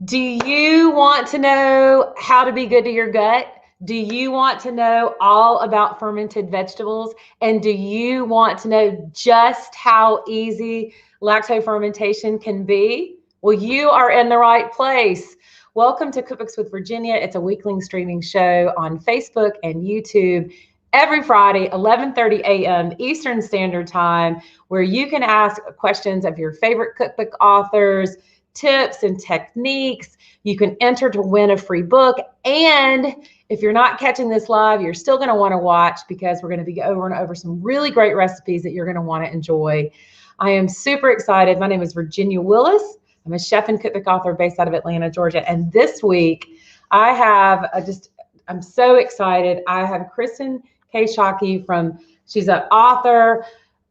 Do you want to know how to be good to your gut? Do you want to know all about fermented vegetables? And do you want to know just how easy lacto fermentation can be? Well, you are in the right place. Welcome to Cookbooks with Virginia. It's a weekly streaming show on Facebook and YouTube every Friday, 11:30 a.m. Eastern Standard Time, where you can ask questions of your favorite cookbook authors, tips and techniques. You can enter to win a free book. And if you're not catching this live, you're still going to want to watch, because we're going to be over and over some really great recipes that you're going to want to enjoy. I am super excited. My name is Virginia Willis. I'm a chef and cookbook author based out of Atlanta, Georgia. And this week I have I'm so excited. I have Kirsten K. Shockey she's an author.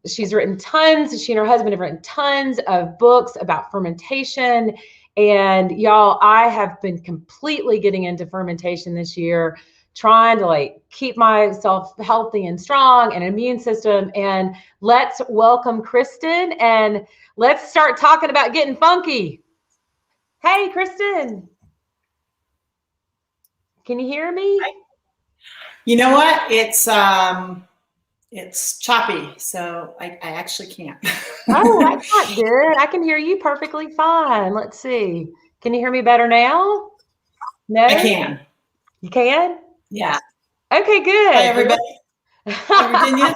She's written tons. She and her husband have written tons of books about fermentation. And y'all, I have been completely getting into fermentation this year, trying to keep myself healthy and strong and immune system. And let's welcome Kirsten, and let's start talking about getting funky. Hey, Kirsten. Can you hear me? You know what? It's choppy, so I actually can't. Oh, that's not good. I can hear you perfectly fine. Let's see. Can you hear me better now? No? I can. You can? Yeah. Okay, good. Hi, everybody. Hi, Virginia.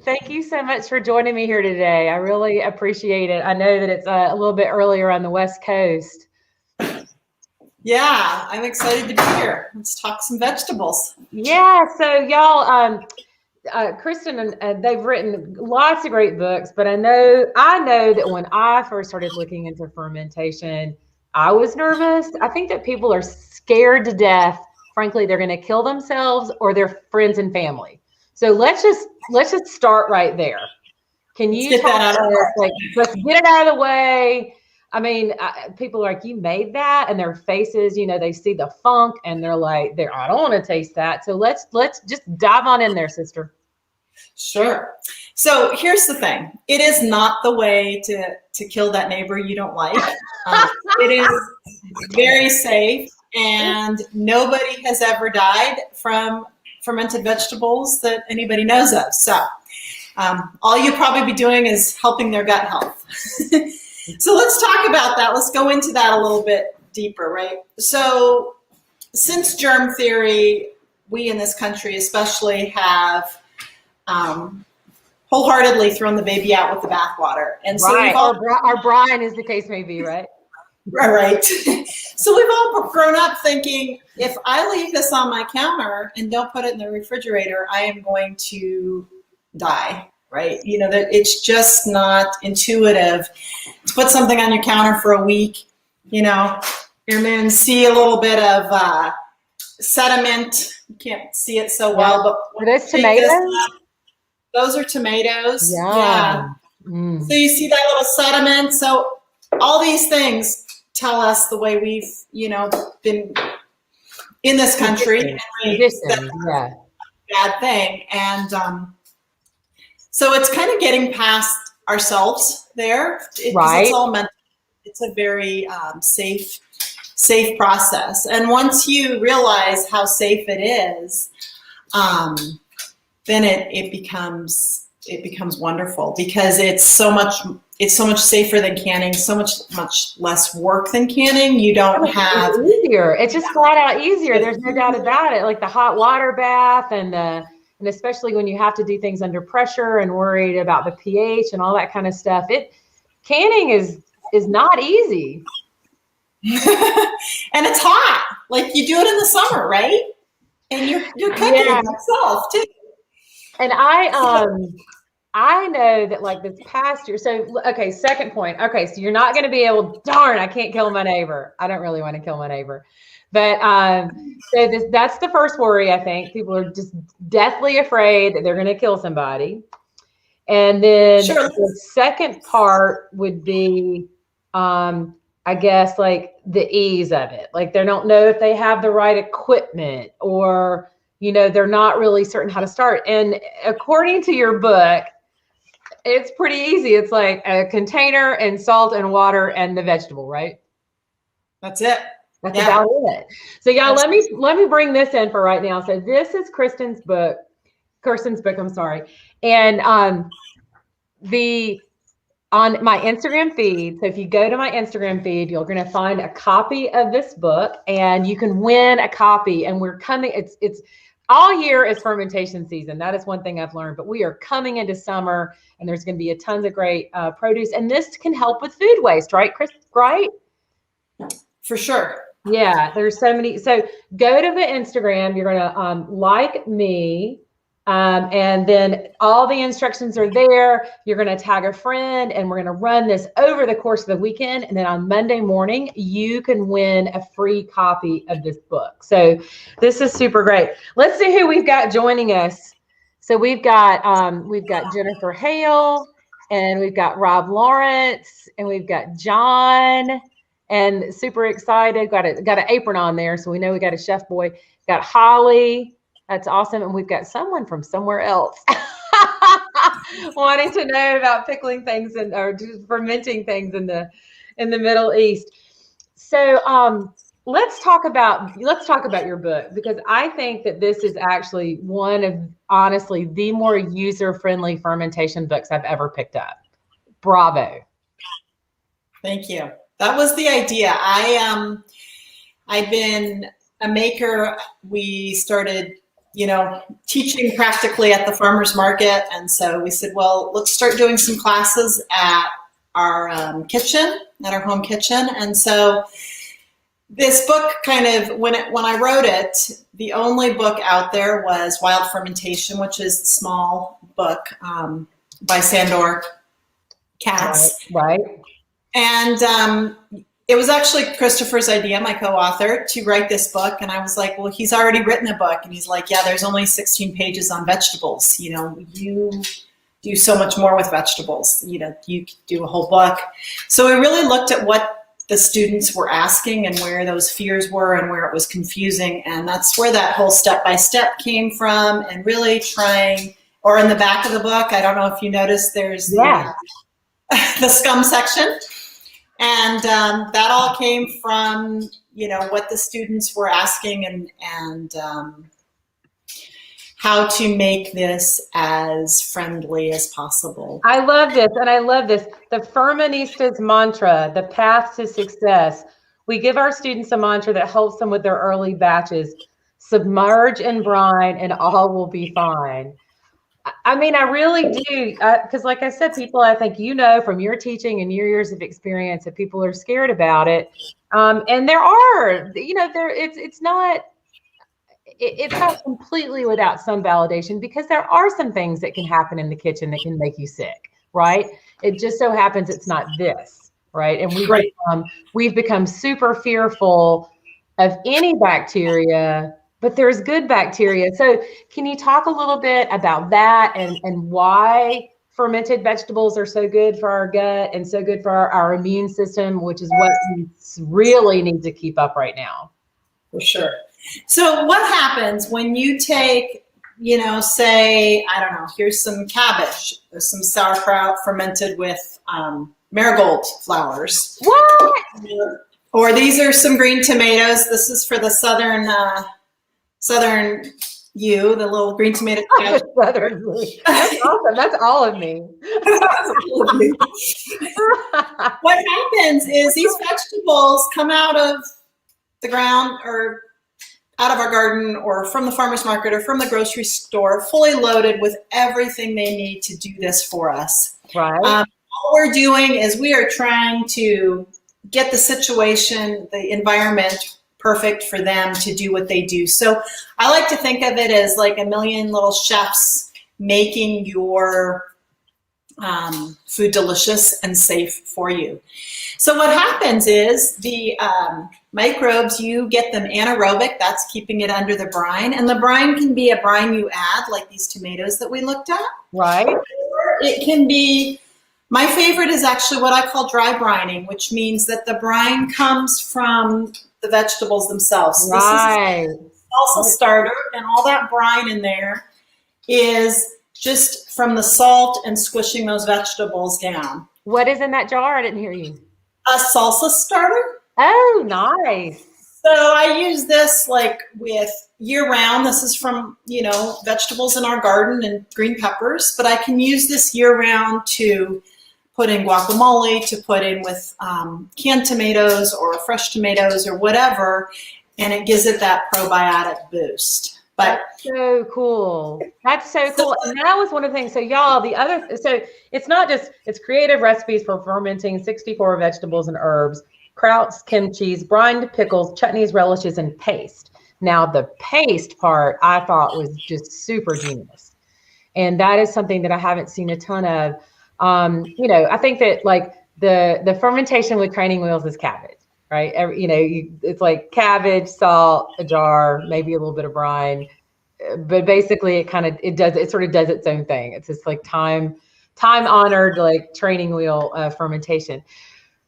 Thank you so much for joining me here today. I really appreciate it. I know that it's a little bit earlier on the West Coast. Yeah, I'm excited to be here. Let's talk some vegetables. Yeah, so y'all, Kirsten, they've written lots of great books, but I know that when I first started looking into fermentation, I was nervous. I think that people are scared to death. Frankly, they're going to kill themselves or their friends and family. So let's just start right there. Can you talk to us? Let's get it out of the way. I mean, people are like, you made that, and their faces, they see the funk and they're like, I don't want to taste that. So let's just dive on in there, sister. Sure. So here's the thing. It is not the way to kill that neighbor you don't like. It is very safe, and nobody has ever died from fermented vegetables that anybody knows of. So all you'll probably be doing is helping their gut health. So let's talk about that. Let's go into that a little bit deeper, right? So since germ theory, we in this country especially have wholeheartedly thrown the baby out with the bathwater. And so right. Our Brining, as the case may be, right? Right. So we've all grown up thinking, if I leave this on my counter and don't put it in the refrigerator, I am going to die. Right? That it's just not intuitive to put something on your counter for a week. You're going to see a little bit of sediment. You can't see it so well, but are those tomatoes? Those are tomatoes. Yeah. Mm. So you see that little sediment. So all these things tell us the way we've, been in this country. Yeah. Bad thing. And so it's kind of getting past ourselves there. Right. It's all mental. It's a very safe process. And once you realize how safe it is, then it becomes wonderful, because it's so much safer than canning, so much less work than canning. You don't have easier. It's just flat out easier. There's no doubt about it. Like the hot water bath and especially when you have to do things under pressure and worried about the pH and all that kind of stuff. Canning is not easy. And it's hot. Like you do it in the summer, right? And you're cooking yourself too. And I know that this past year, second point. Okay, so you're not going to be able, darn, I can't kill my neighbor. I don't really want to kill my neighbor. But that's the first worry, I think. People are just deathly afraid that they're going to kill somebody. And then the second part would be, I guess, the ease of it. They don't know if they have the right equipment, or, they're not really certain how to start. And according to your book, it's pretty easy. It's like a container and salt and water and the vegetable, right? That's it. That's about it. So y'all, let me bring this in for right now. So this is Kirsten's book, I'm sorry. And on my Instagram feed. So if you go to my Instagram feed, you're going to find a copy of this book and you can win a copy. And we're coming, it's all year is fermentation season. That is one thing I've learned, but we are coming into summer and there's going to be a tons of great produce. And this can help with food waste, right, Chris? Right? For sure. Yeah, there's so many. So go to the Instagram. You're going to like me. And then all the instructions are there. You're going to tag a friend and we're going to run this over the course of the weekend. And then on Monday morning, you can win a free copy of this book. So this is super great. Let's see who we've got joining us. So we've got Jennifer Hale and we've got Rob Lawrence and we've got John and super excited. Got an apron on there. So we know we got a chef boy. Got Holly. That's awesome. And we've got someone from somewhere else wanting to know about pickling things or fermenting things in the Middle East. So let's talk about your book, because I think that this is actually one of, honestly, the more user-friendly fermentation books I've ever picked up. Bravo. Thank you. That was the idea. I've been a maker. We started teaching practically at the farmer's market. And so we said, well, let's start doing some classes at our kitchen, at our home kitchen. And so this book kind of, when I wrote it, the only book out there was Wild Fermentation, which is a small book by Sandor Katz. Right. And it was actually Christopher's idea, my co-author, to write this book. And I was like, well, he's already written a book. And he's like, yeah, there's only 16 pages on vegetables. You do so much more with vegetables. You could do a whole book. So we really looked at what the students were asking and where those fears were and where it was confusing. And that's where that whole step-by-step came from, and really trying, or in the back of the book, I don't know if you noticed, there's the scum section. And that all came from, what the students were asking and how to make this as friendly as possible. I love this. And I love this. The Ferminista's mantra, the path to success. We give our students a mantra that helps them with their early batches. Submerge and brine and all will be fine. I mean, I really do, because like I said, people, I think, from your teaching and your years of experience, that people are scared about it. And there are, it's not completely without some validation, because there are some things that can happen in the kitchen that can make you sick, right? It just so happens it's not this, right? And we've become super fearful of any bacteria, but there's good bacteria. So can you talk a little bit about that and why fermented vegetables are so good for our gut and so good for our immune system, which is what we really need to keep up right now? For sure. So what happens when you take, say, I don't know, here's some cabbage, there's some sauerkraut fermented with marigold flowers. What? Or these are some green tomatoes. This is for the southern you, the little green tomato. Southern me. That's awesome. That's all of me. What happens is these vegetables come out of the ground or out of our garden or from the farmer's market or from the grocery store, fully loaded with everything they need to do this for us. Right. All we're doing is we are trying to get the situation, the environment perfect for them to do what they do. So I like to think of it as like a million little chefs making your food delicious and safe for you. So what happens is the microbes, you get them anaerobic, that's keeping it under the brine. And the brine can be a brine you add, like these tomatoes that we looked at. Right. Or it can be, my favorite is actually what I call dry brining, which means that the brine comes from the vegetables themselves. Right. This is Salsa Starter, and all that brine in there is just from the salt and squishing those vegetables down. What is in that jar? I didn't hear you. A salsa starter. Oh, nice. So I use this like with year round. This is from, vegetables in our garden and green peppers, but I can use this year round to put in guacamole, to put in with canned tomatoes or fresh tomatoes or whatever, and it gives it that probiotic boost. But that's so cool. That's so cool. And that was one of the things. So y'all, so it's not just, it's creative recipes for fermenting 64 vegetables and herbs, krauts, kimchis, brined pickles, chutneys, relishes, and paste. Now the paste part I thought was just super genius. And that is something that I haven't seen a ton of. I think that like the fermentation with training wheels is cabbage. Right. It's like cabbage, salt, a jar, maybe a little bit of brine, but basically it sort of does its own thing. It's just like time honored, like training wheel fermentation,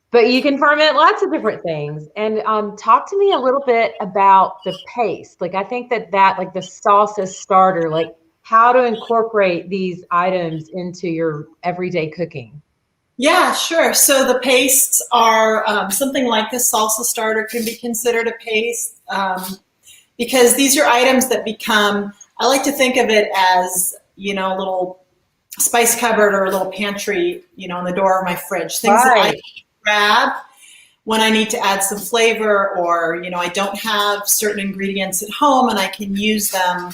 but you can ferment lots of different things. And talk to me a little bit about the paste. Like, I think that like the salsa starter, like how to incorporate these items into your everyday cooking. Yeah, sure. So the pastes are something like the salsa starter can be considered a paste because these are items that become, I like to think of it as, a little spice cupboard or a little pantry, in the door of my fridge. Things that I grab when I need to add some flavor or, I don't have certain ingredients at home and I can use them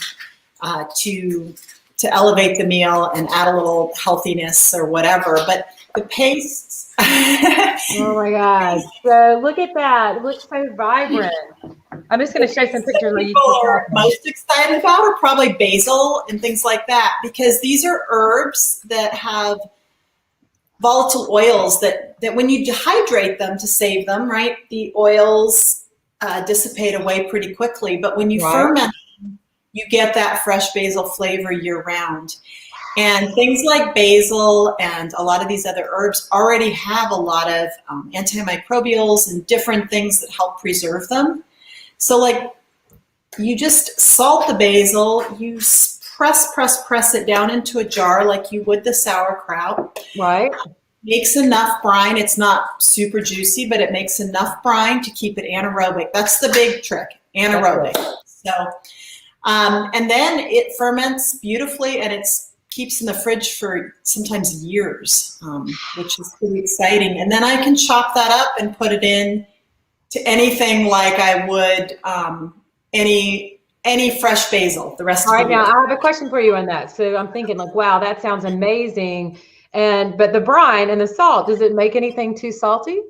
to elevate the meal and add a little healthiness or whatever. But the pastes. Oh my God. So look at that. It looks so vibrant. I'm just going to show some pictures. People are most excited about are probably basil and things like that, because these are herbs that have volatile oils that when you dehydrate them to save them, right, the oils dissipate away pretty quickly. But when you ferment them, you get that fresh basil flavor year round. And things like basil and a lot of these other herbs already have a lot of antimicrobials and different things that help preserve them. So like you just salt the basil, you press it down into a jar like you would the sauerkraut. Right. Makes enough brine. It's not super juicy, but it makes enough brine to keep it anaerobic. That's the big trick, anaerobic. So, and then it ferments beautifully and keeps in the fridge for sometimes years, which is pretty exciting. And then I can chop that up and put it in to anything like I would any fresh basil the rest of the year. Now I have a question for you on that. So I'm thinking like, wow, that sounds amazing. But the brine and the salt, does it make anything too salty?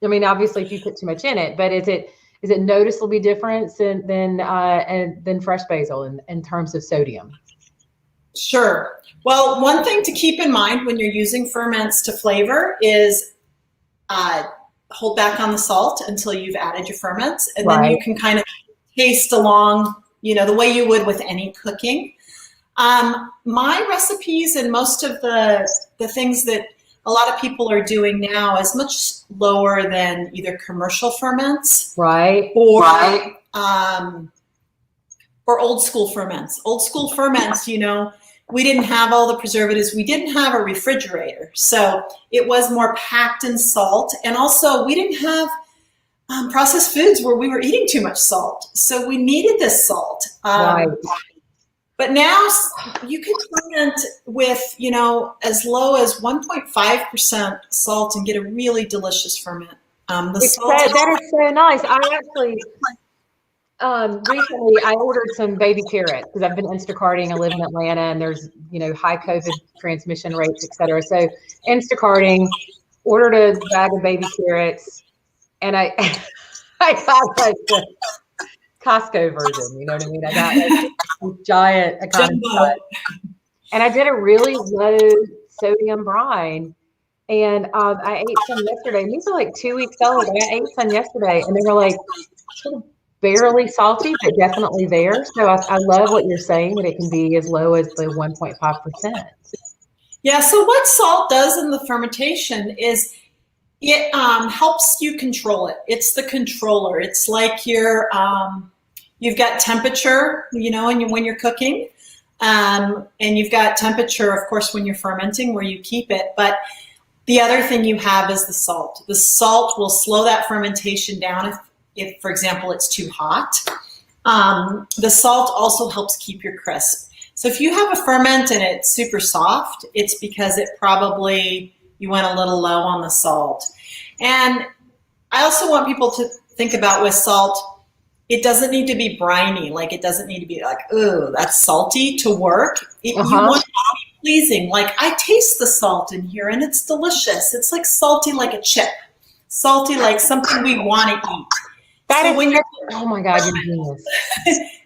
I mean, obviously if you put too much in it, but is it noticeably different than fresh basil in terms of sodium? Sure. Well, one thing to keep in mind when you're using ferments to flavor is hold back on the salt until you've added your ferments, and then you can kind of taste along, the way you would with any cooking. My recipes and most of the things that a lot of people are doing now is much lower than either commercial ferments, or old school ferments. Old school ferments, we didn't have all the preservatives. We didn't have a refrigerator. So it was more packed in salt. And also we didn't have processed foods where we were eating too much salt. So we needed this salt. But now you can ferment with, as low as 1.5% salt and get a really delicious ferment. That is so nice. I actually... recently I ordered some baby carrots because I've been Instacarting. I live in Atlanta and there's, high COVID transmission rates, et cetera. So Instacarting, ordered a bag of baby carrots and I got like the Costco version, you know what I mean? I got like a giant and I did a really low sodium brine. And I ate some yesterday. And these are like 2 weeks old. I ate some yesterday and they were like sort of barely salty, but definitely there. So I love what you're saying, that it can be as low as the 1.5%. Yeah, so what salt does in the fermentation is it helps you control it. It's the controller. It's like you've got temperature, when you're cooking, and you've got temperature, of course, when you're fermenting, where you keep it. But The other thing you have is the salt. The salt will slow that fermentation down if for example, it's too hot. The salt also helps keep your crisp. So if you have a ferment and it's super soft, it's because it probably, you went a little low on the salt. And I also want people to think about with salt, it doesn't need to be briny. Like it doesn't need to be like, ooh, that's salty to work. You want it to be pleasing. Like I taste the salt in here and it's delicious. It's like salty like a chip. Salty like something we want to eat. That is when you're, oh my God, you're genius.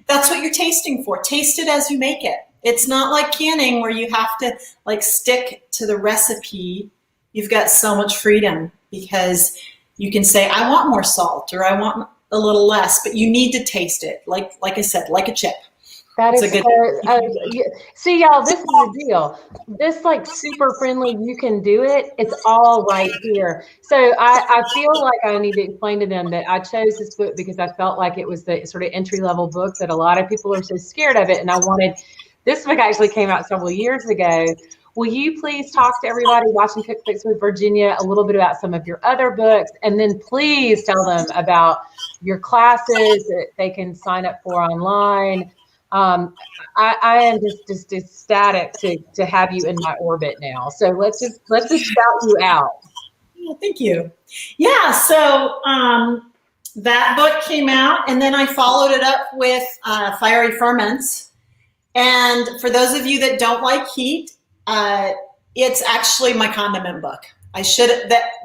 That's what you're tasting for. Taste it as you make it. It's not like canning where you have to like stick to the recipe. You've got so much freedom because you can say, I want more salt or I want a little less, but you need to taste it. Like I said, like a chip. That is see, y'all, this is the deal. This like super friendly, you can do it. It's all right here. So I feel like I need to explain to them that I chose this book because I felt like it was the sort of entry-level book that a lot of people are so scared of it. And I wanted, this book actually came out several years ago. Will you please talk to everybody watching Cookbooks with Virginia a little bit about some of your other books, and then please tell them about your classes that they can sign up for online. I am just ecstatic to have you in my orbit now. So let's just shout you out. Oh, thank you. Yeah. So that book came out, and then I followed it up with Fiery Ferments. And for those of you that don't like heat, it's actually my condiment book. I should,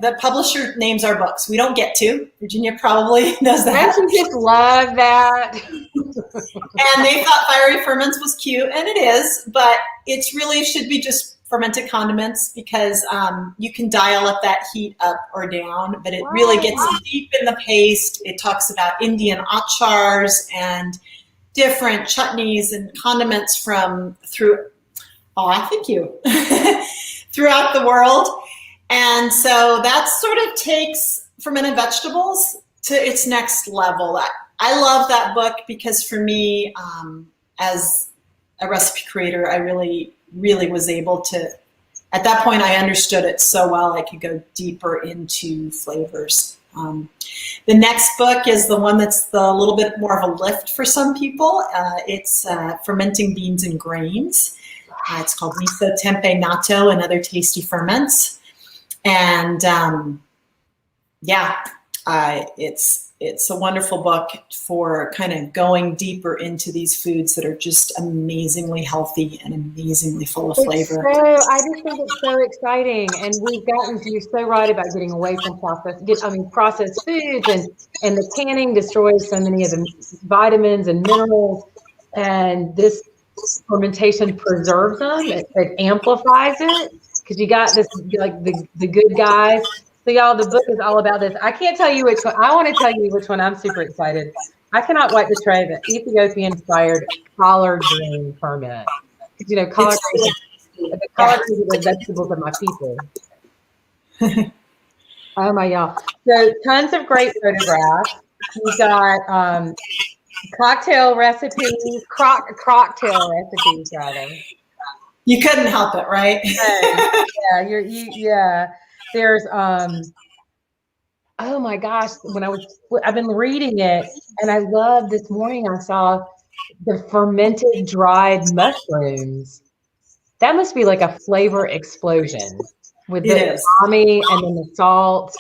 the publisher names our books. We don't get to. Virginia probably knows that. Don't you just love that? And they thought Fiery Ferments was cute, and it is, but it's really should be just fermented condiments because you can dial up that heat up or down, but it really gets deep in the paste. It talks about Indian achars and different chutneys and condiments throughout the world. And so that sort of takes fermented vegetables to its next level. I love that book because for me, as a recipe creator, I really, really was able to, at that point, I understood it so well, I could go deeper into flavors. The next book is the one that's a little bit more of a lift for some people. It's Fermenting Beans and Grains. It's called Miso, Tempeh, Natto, and Other Tasty Ferments. And it's a wonderful book for kind of going deeper into these foods that are just amazingly healthy and amazingly full of flavor. I just think it's so exciting, and you're so right about getting away from processed foods, and the canning destroys so many of the vitamins and minerals, and this fermentation preserves them. It amplifies it. Because you got this, like the good guys. So y'all, the book is all about this. I can't tell you which one. I want to tell you which one I'm super excited. I cannot wait to try the Ethiopian-inspired collard green ferment. Because you know, collard greens are the vegetables of my people. Oh my y'all! So tons of great photographs. We've got cocktail recipes, cocktail recipes rather. You couldn't help it, right? Yeah. There's oh my gosh, I've been reading it, and I love, this morning I saw the fermented dried mushrooms. That must be like a flavor explosion with the umami and then the salt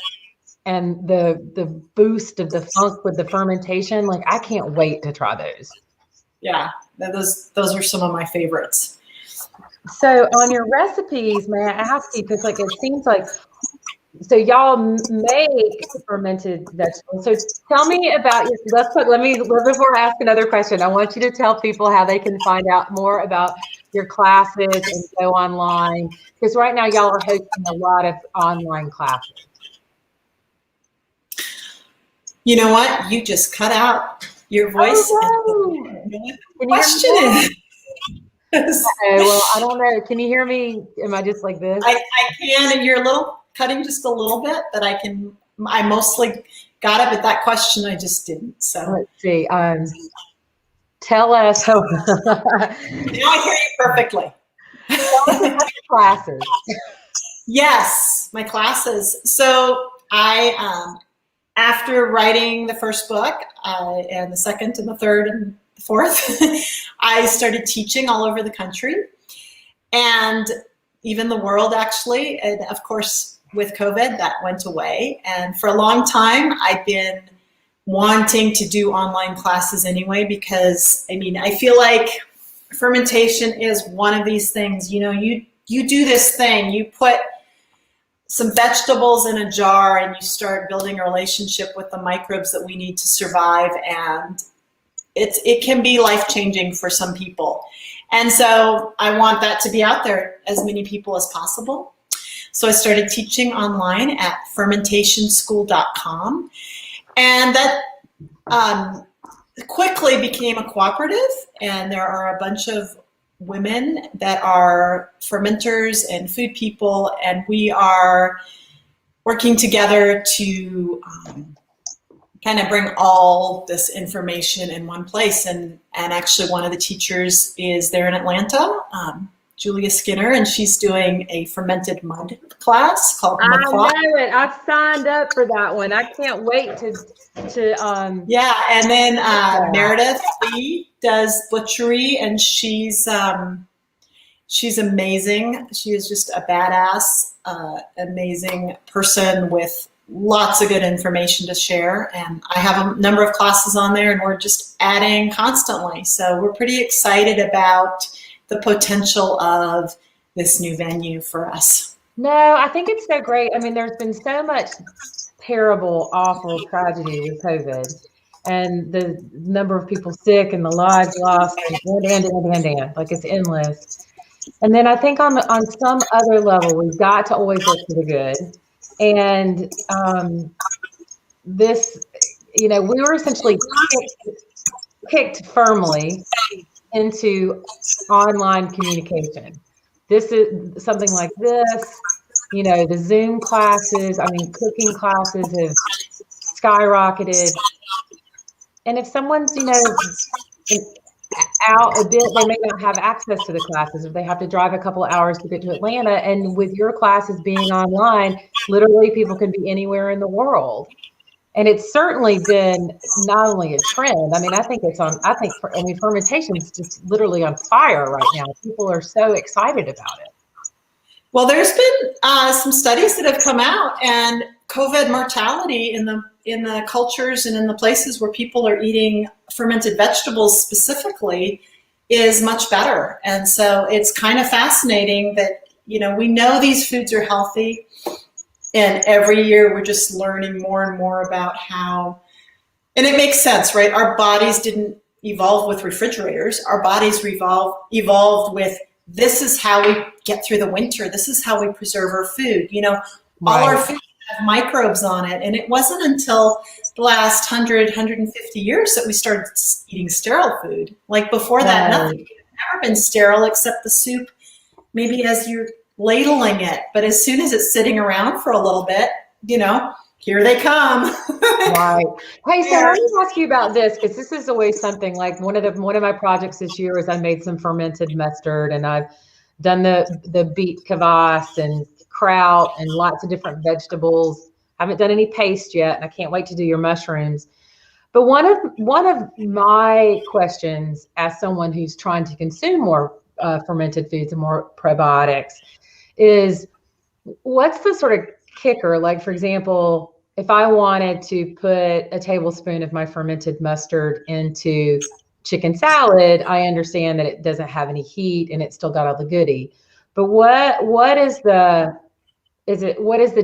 and the boost of the funk with the fermentation. Like I can't wait to try those. Yeah, those are some of my favorites. So on your recipes, may I ask you, because like it seems like, so y'all make fermented vegetables. So tell me about before I ask another question, I want you to tell people how they can find out more about your classes and go online. Because right now y'all are hosting a lot of online classes. You know what? You just cut out your voice. Oh, no. Question is. Okay, well, I don't know. Can you hear me? Am I just like this? I can, and you're cutting just a little bit, but I mostly got it, but that question I just didn't. So let's see. Tell us. Now I hear you perfectly. Tell us about your classes. Yes, my classes. So after writing the first book, and the second and the third and the fourth, I started teaching all over the country and even the world, actually. And of course, with COVID, that went away. And for a long time, I've been wanting to do online classes anyway, because I feel like fermentation is one of these things. You do this thing, you put some vegetables in a jar and you start building a relationship with the microbes that we need to survive, and it can be life-changing for some people. And so I want that to be out there, as many people as possible. So I started teaching online at fermentationschool.com, and that quickly became a cooperative, and there are a bunch of women that are fermenters and food people, and we are working together to kind of bring all this information in one place. And actually one of the teachers is there in Atlanta, Julia Skinner, and she's doing a fermented mud class called I know it. I've signed up for that one. I can't wait to yeah. And then Meredith Lee does butchery, and she's amazing. She is just a badass, amazing person with lots of good information to share. And I have a number of classes on there, and we're just adding constantly. So we're pretty excited about the potential of this new venue for us. No, I think it's so great. There's been so much terrible, awful tragedy with COVID, and the number of people sick and the lives lost, and like it's endless. And then I think on some other level, we've got to always look for the good. And this, we were essentially kicked firmly into online communication. This is something like this, the Zoom classes, cooking classes have skyrocketed. And if someone's, out a bit, they may not have access to the classes, or they have to drive a couple of hours to get to Atlanta. And with your classes being online, literally people can be anywhere in the world. And it's certainly been not only a trend. I think fermentation is just literally on fire right now. People are so excited about it. Well, there's been some studies that have come out, and COVID mortality in the cultures and in the places where people are eating fermented vegetables specifically is much better. And so it's kind of fascinating that, we know these foods are healthy, and every year we're just learning more and more about how, and it makes sense, right? Our bodies didn't evolve with refrigerators. Our bodies evolved with, this is how we get through the winter. This is how we preserve our food. All our food have microbes on it. And it wasn't until the last 100, 150 years that we started eating sterile food. Like before that, nothing had ever been sterile except the soup, maybe as you're ladling it. But as soon as it's sitting around for a little bit, here they come. Right. Hey, so let me ask you about this, because this is always something like one of my projects this year is I made some fermented mustard, and I've done the beet kvass and kraut and lots of different vegetables. I haven't done any paste yet, and I can't wait to do your mushrooms. But one of my questions as someone who's trying to consume more fermented foods and more probiotics is, what's the sort of kicker? Like, for example, if I wanted to put a tablespoon of my fermented mustard into chicken salad, I understand that it doesn't have any heat and it's still got all the goodie. But what is the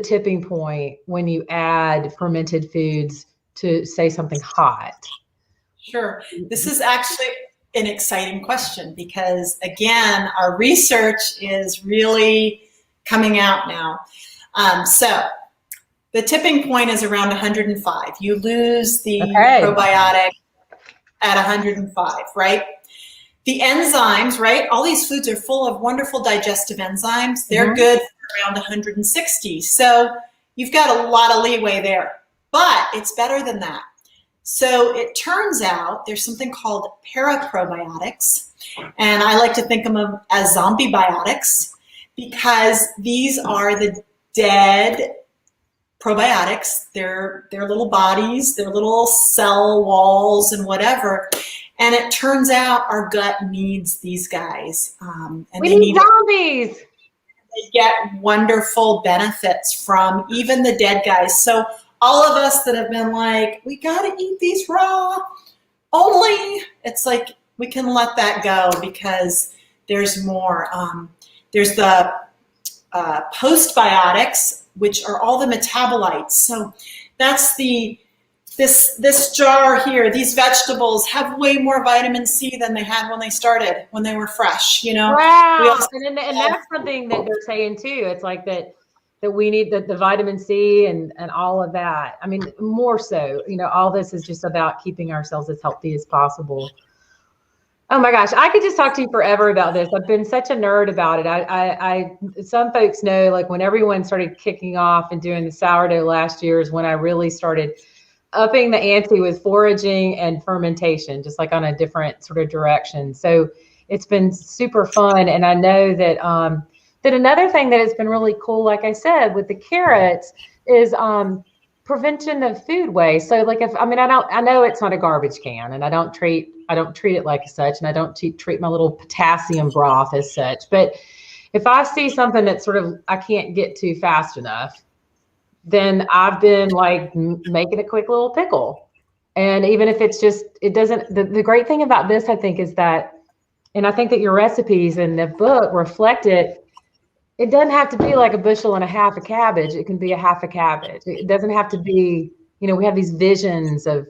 tipping point when you add fermented foods to, say, something hot? Sure. This is actually an exciting question, because again, our research is really coming out now. So the tipping point is around 105. You lose the probiotic at 105, right? The enzymes, right? All these foods are full of wonderful digestive enzymes. They're good for around 160. So you've got a lot of leeway there, but it's better than that. So it turns out there's something called paraprobiotics, and I like to think of them as zombie biotics. because these are the dead probiotics. They're little bodies, they're little cell walls and whatever. And it turns out our gut needs these guys. And we need zombies. They get wonderful benefits from even the dead guys. So all of us that have been like, we got to eat these raw only, it's like we can let that go because there's more. There's the postbiotics, which are all the metabolites. So that's this jar here. These vegetables have way more vitamin C than they had when they started, when they were fresh. You know. Wow, and that's something that they're saying too. It's like that we need the vitamin C and all of that. I mean, more so. You know, all this is just about keeping ourselves as healthy as possible. Oh my gosh, I could just talk to you forever about this. I've been such a nerd about it. I some folks know, like when everyone started kicking off and doing the sourdough last year is when I really started upping the ante with foraging and fermentation, just like on a different sort of direction. So it's been super fun. And I know that that another thing that has been really cool, like I said, with the carrots is prevention of food waste. So like I know it's not a garbage can, and I don't treat it like such, and I don't treat my little potassium broth as such. But if I see something that sort of I can't get to fast enough, then I've been like making a quick little pickle. And even if it's just, it doesn't, the great thing about this, I think, is that, and I think that your recipes in the book reflect it, it doesn't have to be like a bushel and a half of cabbage. It can be a half a cabbage. It doesn't have to be, you know, we have these visions of,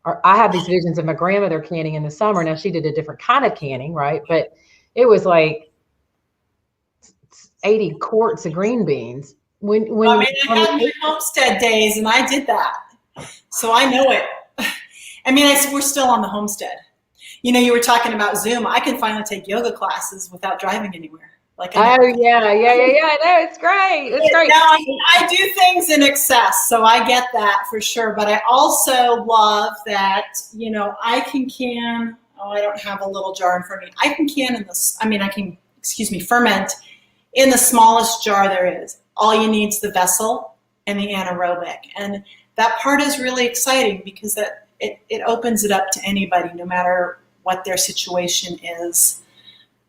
or I have these visions of my grandmother canning in the summer. Now she did a different kind of canning, right? But it was like 80 quarts of green beans. I had my homestead days and I did that. So I know it. I mean, we're still on the homestead. You know, you were talking about Zoom. I can finally take yoga classes without driving anywhere. Like, yeah. No, it's great. It's great. Now, I do things in excess, so I get that for sure. But I also love that, you know, I can can. Oh, I don't have a little jar in front of me. I can can in this. I mean, ferment in the smallest jar there is. All you need is the vessel and the anaerobic, and that part is really exciting because it opens it up to anybody, no matter what their situation is.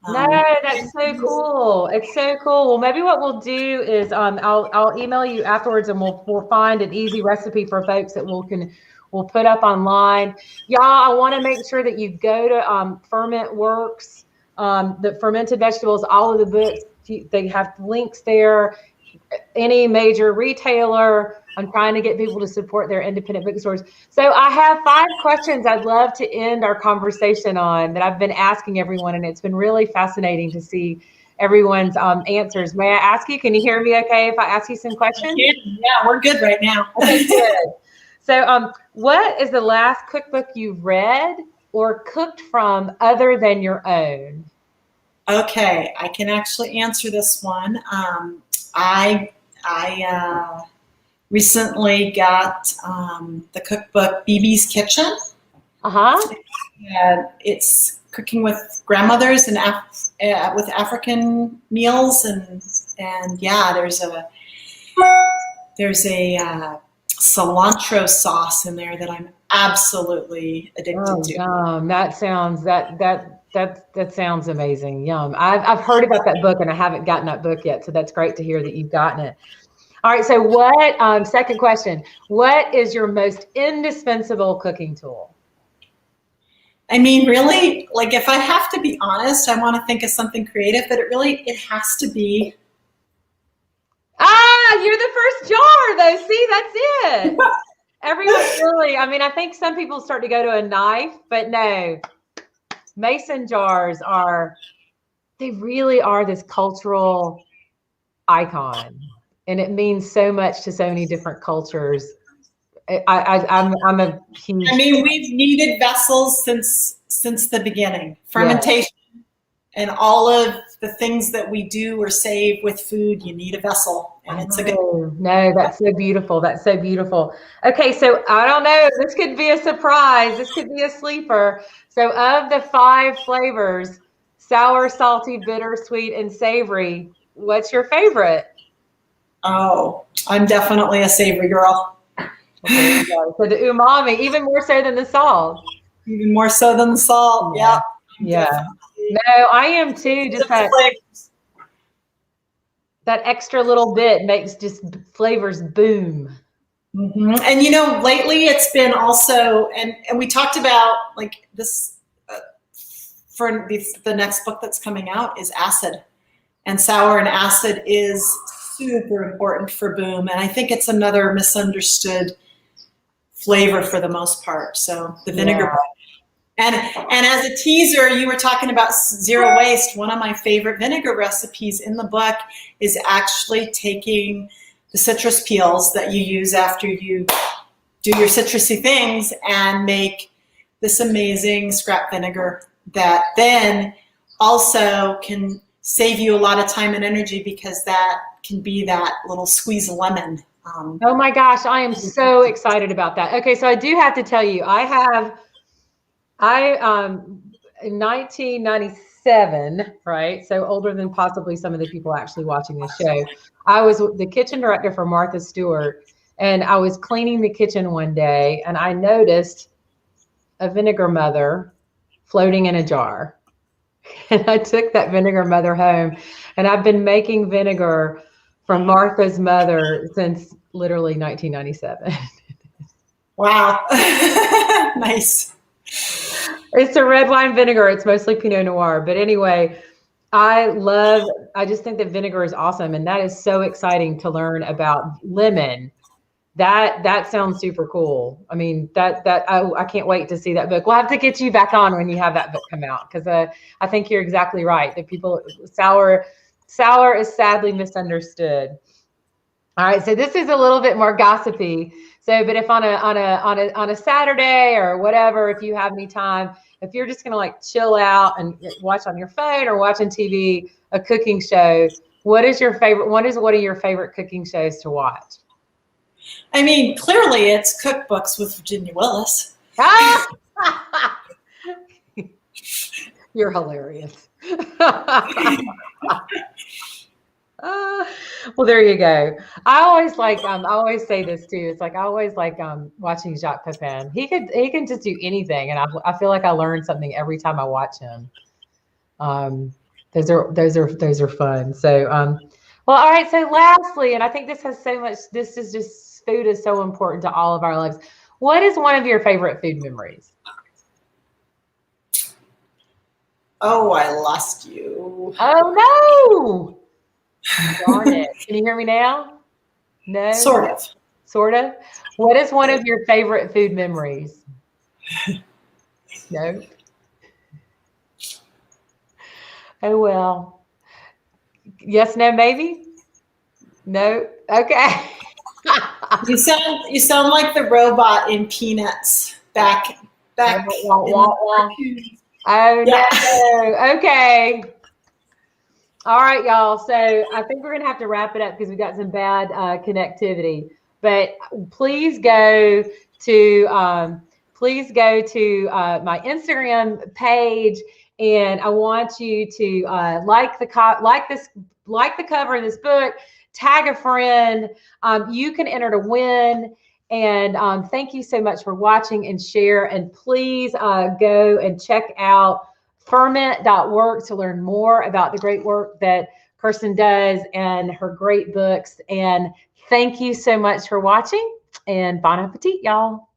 No, that's so cool. It's so cool. Well, maybe what we'll do is I'll email you afterwards, and we'll find an easy recipe for folks that we'll put up online. Y'all, I want to make sure that you go to Ferment Works, the Fermented Vegetables, all of the books. They have links there. Any major retailer. I'm trying to get people to support their independent bookstores. So I have 5 questions I'd love to end our conversation on that I've been asking everyone, and it's been really fascinating to see everyone's answers. May I ask you, can you hear me okay if I ask you some questions? Yeah, we're good right now. Okay, good. So what is the last cookbook you've read or cooked from other than your own? Okay, I can actually answer this one. I recently got the cookbook BB's Kitchen. And it's cooking with grandmothers and with African meals, and yeah, there's a cilantro sauce in there that I'm absolutely addicted to. Yum. That sounds amazing. Yum. I've heard about that book, and I haven't gotten that book yet, so that's great to hear that you've gotten it. All right, so what, second question, what is your most indispensable cooking tool? I mean, really, like if I have to be honest, I want to think of something creative, but it has to be. You're the first jar though. See, that's it. Everyone really, I mean, I think some people start to go to a knife, but no, mason jars they really are this cultural icon. And it means so much to so many different cultures. I'm a huge. I mean, we've needed vessels since the beginning. Fermentation and all of the things that we do or save with food, you need a vessel, and it's a good. No, that's so beautiful. That's so beautiful. Okay, so I don't know. This could be a surprise. This could be a sleeper. So, of the 5 flavors, sour, salty, bitter, sweet, and savory, what's your favorite? Oh, I'm definitely a savory girl. Okay, so the umami, even more so than the salt. Even more so than the salt. Yeah. Yeah. Yeah. No, I am too. Just that extra little bit makes just flavors boom. Mm-hmm. And you know, lately it's been also, and we talked about like this for the next book that's coming out is acid, and sour and acid is super important for boom. And I think it's another misunderstood flavor for the most part. So the vinegar. Yeah. And as a teaser, you were talking about zero waste. One of my favorite vinegar recipes in the book is actually taking the citrus peels that you use after you do your citrusy things and make this amazing scrap vinegar that then also can save you a lot of time and energy, because that can be that little squeeze of lemon. Oh my gosh, I am so excited about that. Okay, so I do have to tell you, in 1997, right? So older than possibly some of the people actually watching this show. I was the kitchen director for Martha Stewart, and I was cleaning the kitchen one day, and I noticed a vinegar mother floating in a jar. And I took that vinegar mother home, and I've been making vinegar from Martha's mother since literally 1997. Wow. Nice. It's a red wine vinegar. It's mostly Pinot Noir. But anyway, I just think that vinegar is awesome. And that is so exciting to learn about lemon. That sounds super cool. I mean, I can't wait to see that book. We'll have to get you back on when you have that book come out, because I think you're exactly right. That sour is sadly misunderstood. All right, so this is a little bit more gossipy. So, but if on a Saturday or whatever, if you have any time, if you're just gonna like chill out and watch on your phone or watching TV, a cooking show, what is your favorite? What are your favorite cooking shows to watch? I mean, clearly it's Cookbooks with Virginia Willis. You're hilarious. Well, there you go. I always say this too. It's like I always like watching Jacques Pepin. He can just do anything, and I feel like I learn something every time I watch him. Those are fun. So well, all right. So lastly, and I think this is just food is so important to all of our lives. What is one of your favorite food memories? Oh, I lost you. Oh no. Darn it. Can you hear me now? No? Sort of. Sort of? What is one of your favorite food memories? No? Oh, well. Yes, no, maybe? No? Okay. You sound like the robot in Peanuts back. Oh, yeah. No. Okay. All right, y'all. So I think we're going to have to wrap it up because we got some bad connectivity. But please go to my Instagram page, and I want you to like the cover of this book, tag a friend. You can enter to win. And thank you so much for watching and share. And please go and check out ferment.work to learn more about the great work that Kirsten does and her great books. And thank you so much for watching, and bon appetit, y'all.